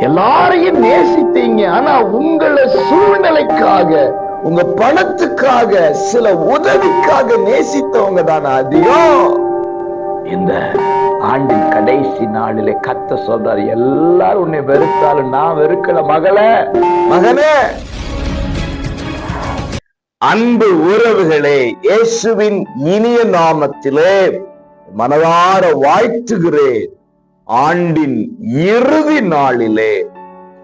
எல்லாரையும் நேசித்தீங்க, ஆனா உங்களை சூழ்நிலைக்காக, உங்க பணத்துக்காக, சில உதவிக்காக நேசித்தவங்க தானே அதிகம். இந்த ஆண்டின் கடைசி நாளிலே கர்த்தர் சொல்றாரு, எல்லாரும் உன்னை வெறுத்தாலும் நான் வெறுக்கல மகளே, மகனே. அன்பு உறவுகளே, இயேசுவின் இனிய நாமத்திலே மனதார வாழ்த்துகிறேன். ஆண்டின் இறுதி நாளிலே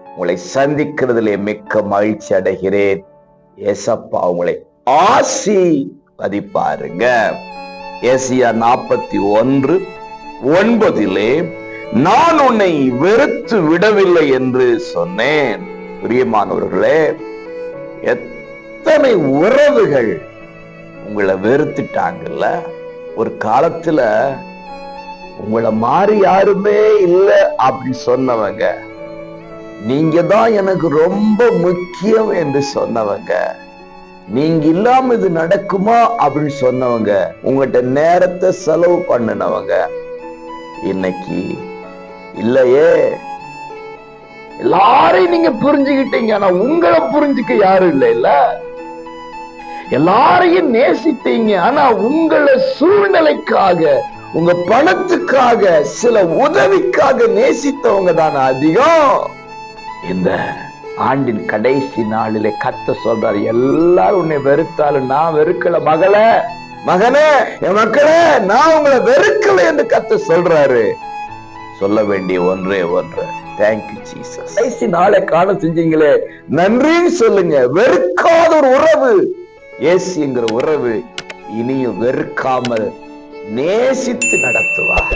உங்களை சந்திக்கிறதிலே மிக்க மகிழ்ச்சி அடைகிறேன். ஏசப்பா உங்களை ஆசீர்வதிப்பாருங்க. ஏசாயா 41:9 நான் உன்னை வெறுத்து விடவில்லை என்று சொன்னேன். பிரியமானவர்களே, எத்தனை உறவுகள் உங்களை வெறுத்துட்டாங்கல்ல. ஒரு காலத்துல உங்களை மாறி யாருமே இல்லை அப்படி சொன்னவங்க, நீங்க தான் எனக்கு ரொம்ப முக்கியம் என்று சொன்னவங்க, நீங்க இல்லாம இது நடக்குமா அப்படின்னு சொன்னவங்க, உங்கள்கிட்ட நேரத்தை செலவு பண்ணினவங்க, இன்னைக்கு இல்லையே. எல்லாரையும் நீங்க புரிஞ்சுக்கிட்டீங்க, ஆனா உங்களை புரிஞ்சுக்க யாரும் இல்லை இல்ல. எல்லாரையும் நேசித்தீங்க, ஆனா உங்களை சூழ்நிலைக்காக, உங்க பணத்துக்காக, சில உதவிக்காக நேசித்தவங்க தானே அதிகம். இந்த ஆண்டின் கடைசி நாளிலே கர்த்தர் சொல்றாரு, எல்லாரும் உன்னை வெறுத்தாலும் நான் வெறுக்கல மகளே, மகனே, என் மக்களே, நான் உங்களை வெறுக்கல என்று கர்த்தர் சொல்றாரு. சொல்ல வேண்டிய ஒன்றே ஒன்று, தேங்க்யூ ஜீசஸ். கடைசி நாளை காண செஞ்சீங்களே, நன்றின்னு சொல்லுங்க. வெறுக்காத ஒரு உறவு இயேசுங்கிற உறவு இனியும் வெறுக்காமல் நேசித்து நடத்துவார்.